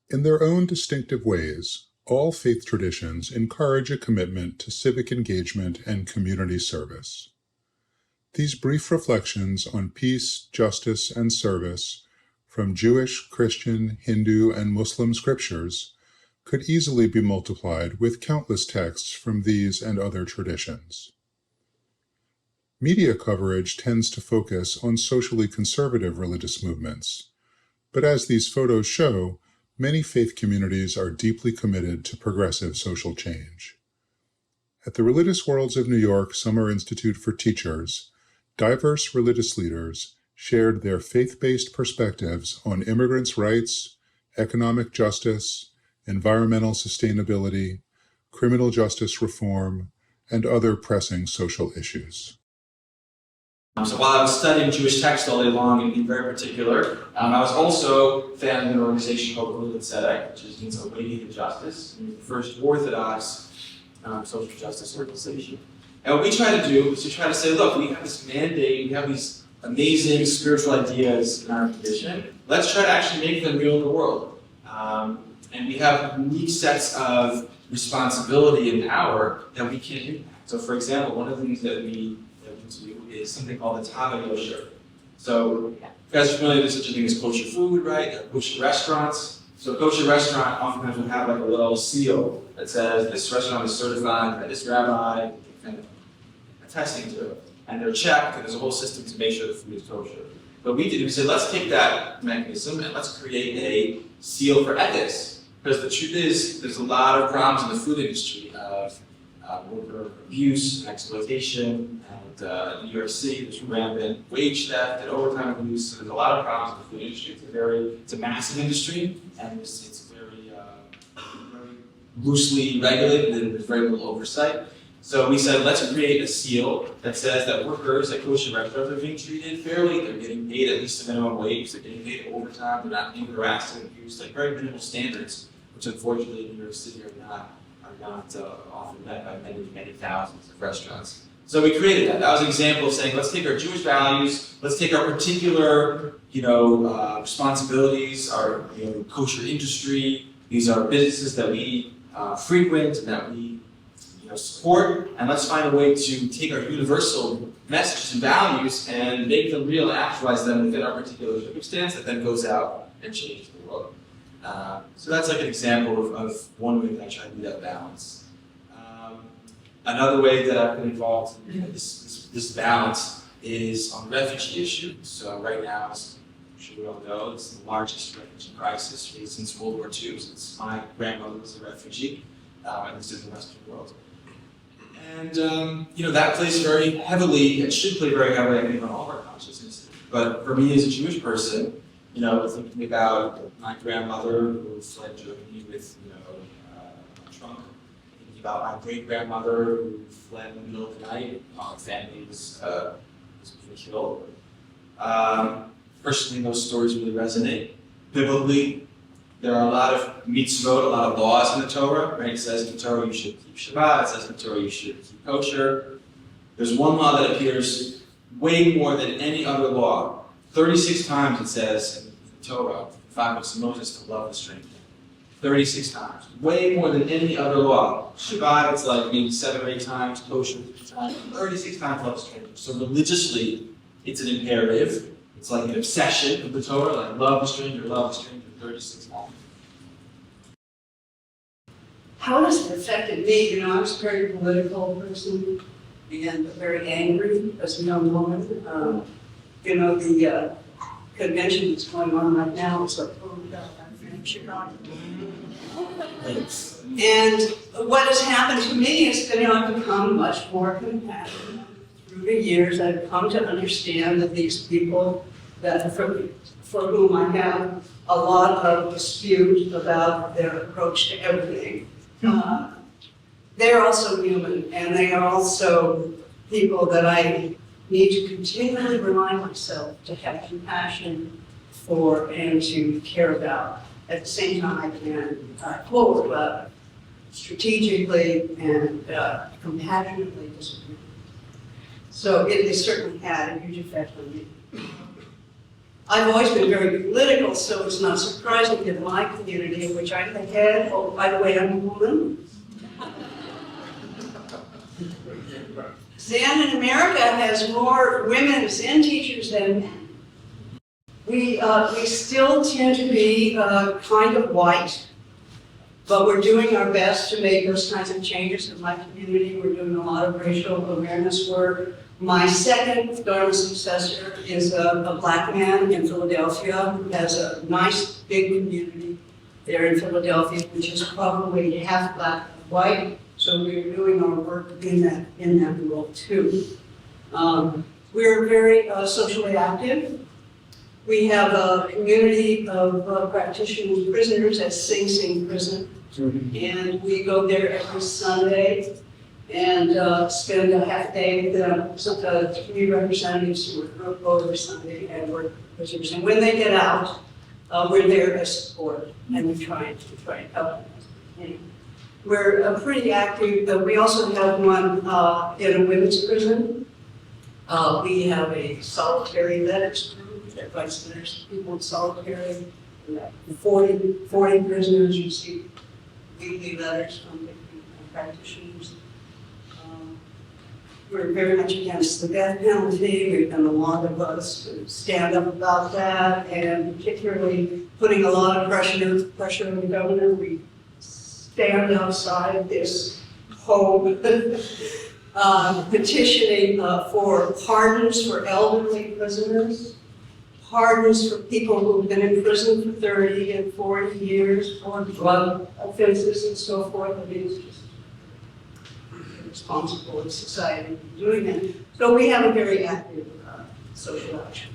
In their own distinctive ways, all faith traditions encourage a commitment to civic engagement and community service. These brief reflections on peace, justice, and service from Jewish, Christian, Hindu, and Muslim scriptures could easily be multiplied with countless texts from these and other traditions. Media coverage tends to focus on socially conservative religious movements, but as these photos show, many faith communities are deeply committed to progressive social change. At the Religious Worlds of New York Summer Institute for Teachers, diverse religious leaders shared their faith-based perspectives on immigrants' rights, economic justice, environmental sustainability, criminal justice reform, and other pressing social issues. So while I was studying Jewish text all day long, and being very particular, I was also founding an organization called Civic, which means Awaken Justice, the first Orthodox social justice organization. And what we try to do is to try to say, look, we have this mandate, we have these amazing spiritual ideas in our tradition. Let's try to actually make them real in the world. And we have unique sets of responsibility and power that we can impact. So for example, one of the things that we do is something called the Tava Yosher. So you guys are familiar with such a thing as kosher food, right? Kosher restaurants. So a kosher restaurant oftentimes will have like a little seal that says this restaurant is certified by this rabbi, kind of attesting to it. And they're checked, and there's a whole system to make sure the food is kosher. But we said, let's take that mechanism and let's create a seal for ethics. Because the truth is, there's a lot of problems in the food industry of worker abuse and exploitation, and in New York City there's rampant wage theft and overtime abuse. So there's a lot of problems in the food industry. It's a massive industry, and it's very loosely regulated, and there's very little oversight. So we said, let's create a seal that says that workers at kosher restaurants are being treated fairly. They're getting paid at least a minimum wage. They're getting paid overtime. They're not being harassed and abused. Like very minimal standards, which unfortunately in New York City are not often met by many thousands of restaurants. So we created that. That was an example of saying, let's take our Jewish values, let's take our particular, responsibilities, our kosher industry. These are businesses that we frequent and that we support, and let's find a way to take our universal messages and values and make them real and actualize them within our particular circumstance that then goes out and changes the world. So that's like an example of one way that I try to do that balance. Another way that I've been involved in this balance is on the refugee issue. So right now, as I'm sure we all know, it's the largest refugee crisis really since World War II, since my grandmother was a refugee, at least in the Western world. And that plays very heavily, it should play very heavily, I think, on all of our consciousness. But for me as a Jewish person, thinking about my grandmother who fled Germany with a trunk, thinking about my great-grandmother who fled in the middle of the night, our family was being killed. Personally, those stories really resonate. Biblically, there are a lot of mitzvot, a lot of laws in the Torah, right? It says in the Torah you should keep Shabbat, it says in the Torah you should keep kosher. There's one law that appears way more than any other law. 36 times it says in the Torah, the 5 books of Moses, to love the stranger. 36 times. Way more than any other law. Shabbat, it's like maybe 7 or 8 times, kosher 3 times, 36 times love the stranger. So religiously, it's an imperative. It's like an obsession of the Torah, like love the stranger, 36 times. How has it affected me? I was a very political person and very angry as a young woman. The convention that's going on right now is like, oh my God, I'm finished. And what has happened to me is that I've become much more compassionate. Through the years, I've come to understand that these people for whom I have a lot of dispute about their approach to everything, they're also human, and they are also people that I need to continually remind myself to have compassion for and to care about. At the same time, I can quote strategically and compassionately disagree. So it certainly had a huge effect on me. I've always been very political, so it's not surprising that my community, which I had, oh, by the way, I'm a woman. Zen in America has more women Zen teachers than men. We still tend to be kind of white, but we're doing our best to make those kinds of changes in my community. We're doing a lot of racial awareness work. My second Dharma successor is a black man in Philadelphia who has a nice big community there in Philadelphia, which is probably half black and white. So we're doing our work in that world too. We're very socially active. We have a community of practitioners, prisoners at Sing Sing Prison, and we go there every Sunday and spend a half day with some community representatives who work over Sunday and work with prisoners. And when they get out, we're there as support, and we try and help them. We're pretty active, but we also have one in a women's prison. We have a solitary letters group that writes letters to people in solitary. 40 prisoners receive weekly letters from different practitioners. We're very much against the death penalty. We've done a lot of us to stand up about that, and particularly putting a lot of pressure on the governor. We stand outside this home petitioning for pardons for elderly prisoners, pardons for people who've been in prison for 30 and 40 years for drug offenses and so forth. I mean, it's just responsible in society doing that. So we have a very active social action.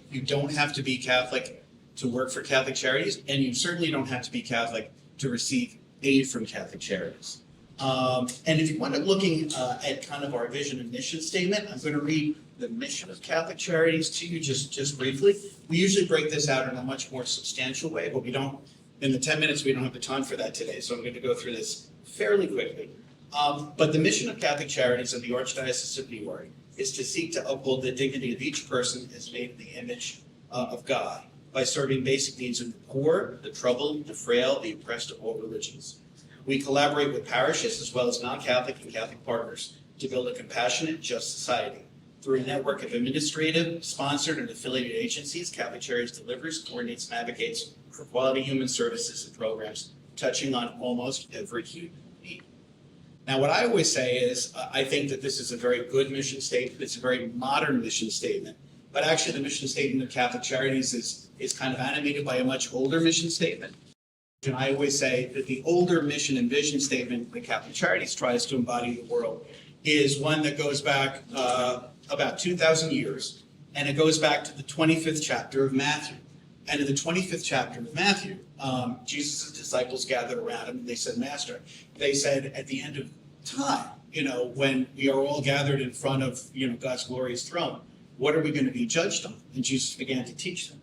You don't have to be Catholic to work for Catholic Charities, and you certainly don't have to be Catholic to receive aid from Catholic Charities. And if you want to looking at kind of our vision and mission statement, I'm going to read the mission of Catholic Charities to you just briefly. We usually break this out in a much more substantial way, but we don't, in the 10 minutes, we don't have the time for that today, so I'm going to go through this fairly quickly. But the mission of Catholic Charities of the Archdiocese of New York is to seek to uphold the dignity of each person as made in the image of God by serving basic needs of the poor, the troubled, the frail, the oppressed of all religions. We collaborate with parishes as well as non-Catholic and Catholic partners to build a compassionate, just society. Through a network of administrative, sponsored, and affiliated agencies, Catholic Charities delivers, coordinates, and advocates for quality human services and programs touching on almost every human need. Now, what I always say is, I think that this is a very good mission statement. It's a very modern mission statement. But actually, the mission statement of Catholic Charities is kind of animated by a much older mission statement. And I always say that the older mission and vision statement that Catholic Charities tries to embody in the world is one that goes back about 2,000 years, and it goes back to the 25th chapter of Matthew. And in the 25th chapter of Matthew, Jesus' disciples gathered around him and they said, Master, they said, at the end of time, when we are all gathered in front of, God's glorious throne, what are we going to be judged on? And Jesus began to teach them.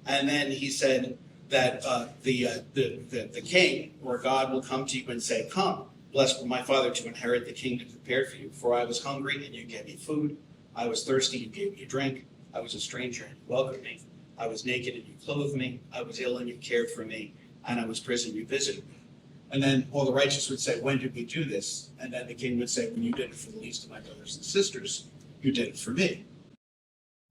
And then he said that the king or God will come to you and say, come, blessed my Father, to inherit the kingdom prepared for you. For I was hungry and you gave me food. I was thirsty and gave me drink. I was a stranger and you welcomed me. I was naked and you clothed me. I was ill and you cared for me. And I was prison and you visited me. And then all the righteous would say, when did we do this? And then the king would say, when you did it for the least of my brothers and sisters, you did it for me.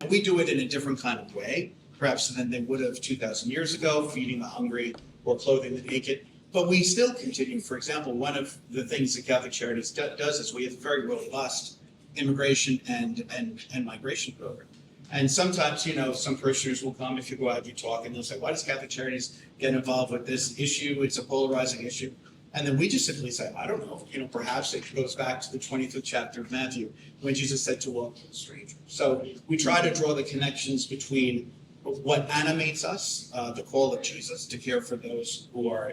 And we do it in a different kind of way, perhaps than they would have 2,000 years ago, feeding the hungry or clothing the naked. But we still continue. For example, one of the things that Catholic Charities does is we have a very robust immigration and migration program. And sometimes, some parishioners will come, if you go out, you talk, and they'll say, why does Catholic Charities get involved with this issue? It's a polarizing issue. And then we just simply say, I don't know, perhaps it goes back to the 25th chapter of Matthew, when Jesus said to welcome the stranger. So we try to draw the connections between what animates us, the call of Jesus to care for those who are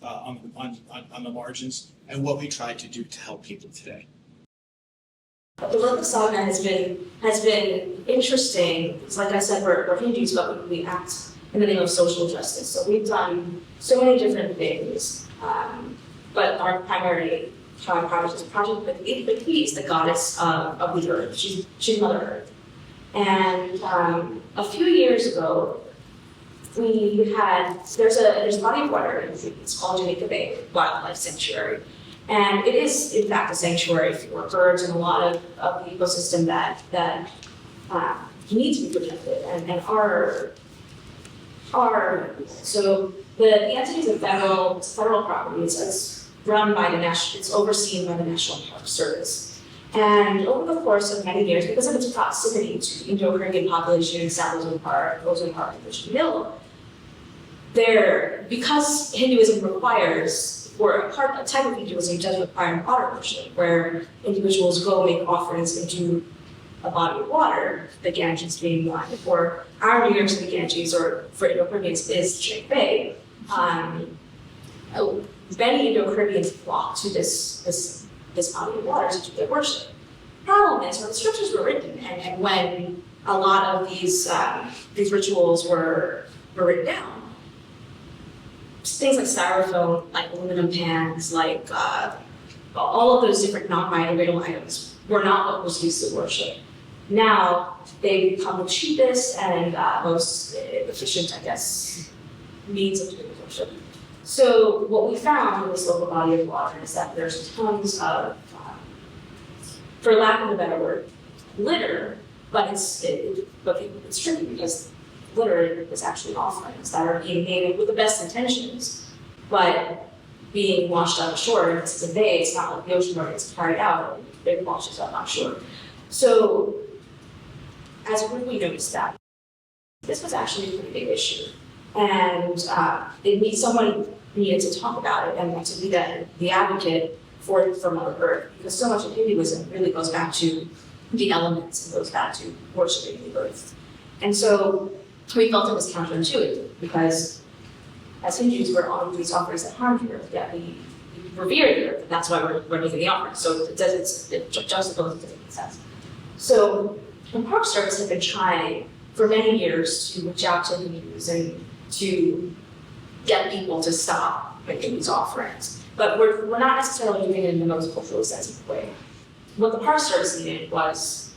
on the margins, and what we try to do to help people today. The work of Sadhana has been interesting. It's like I said, we're refugees, but we act in the name of social justice. So we've done so many different things, but our primary project is Project Bikhi is the goddess of the earth. She's Mother Earth. And a few years ago, there's a body of water, it's called Jamaica Bay Wildlife Sanctuary. And it is, in fact, a sanctuary for birds and a lot of the ecosystem that needs to be protected and so the entity is a federal property. It's run by it's overseen by the National Park Service. And over the course of many years, because of its proximity to the Indo-Caribbean population in South Ozone Park, and Mission Hill, because Hinduism requires, or a type of Hinduism does require water worship, where individuals go make offerings into a body of water, the Ganges being one, or our New York City Ganges, or for Indo-Caribbeans, is Jamaica Bay. Many Indo-Caribbeans flock to this body of water to do their worship. Problem is, when the scriptures were written, and when a lot of these rituals were written down, things like styrofoam, like aluminum pans, like all of those different non-biodegradable items were not what was used to worship. Now, they become the cheapest and most efficient, I guess, means of doing worship. So what we found in this local body of water is that there's tons of, for lack of a better word, litter, but it's tricky because litter is actually offerings that are being made with the best intentions, but being washed out ashore. And this is a bay, it's not like the ocean where it's carried out, it washes up offshore. So as a group, we noticed that this was actually a pretty big issue. And someone needed to talk about it and to be the advocate for Mother Earth, because so much of Hinduism really goes back to the elements and goes back to worshiping the earth. And so we felt it was counterintuitive, because as Hindus, we're honoring these offerings that harm the earth, yet we revere the earth, and that's why we're making the offering. So it juxtaposes doesn't make sense. So the Park Service has been trying for many years to reach out to Hindus and to get people to stop making these offerings. But we're not necessarily doing it in the most culturally sensitive way. What the Park Service needed was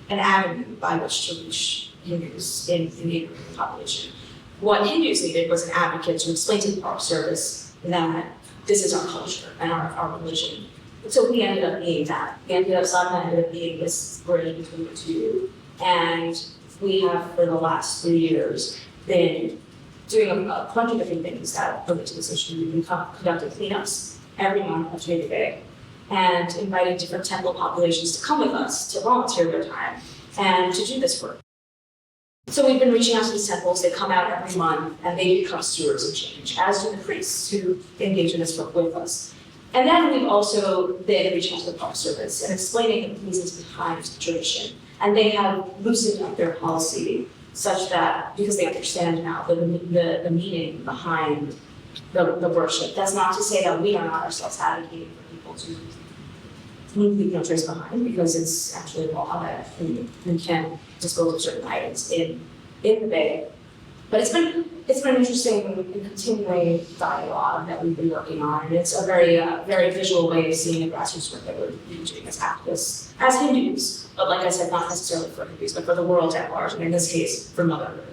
an avenue by which to reach Hindus in the neighborhood population. What Hindus needed was an advocate to explain to the Park Service that this is our culture and our religion. And so we ended up being that. Sadhana ended up being this bridge between the two. And we have, for the last 3 years, been doing a bunch of different things that relate to this issue. We've been conducting cleanups every month of Jamaica Bay and inviting different temple populations to come with us, to volunteer their time, and to do this work. So we've been reaching out to these temples. They come out every month, and they become stewards of change, as do the priests who engage in this work with us. And then we've also been reaching out to the Park Service and explaining the reasons behind the tradition. And they have loosened up their policy such that, because they understand now the meaning behind the worship. That's not to say that we are not ourselves advocating for people to leave no trace behind, because it's actually a law that we can dispose of certain items in the bay. But it's been an interesting and continuing dialogue that we've been working on, and it's a very visual way of seeing the grassroots work that we're doing as activists, as Hindus. But like I said, not necessarily for Hindus, but for the world at large, and in this case, for Mother Earth.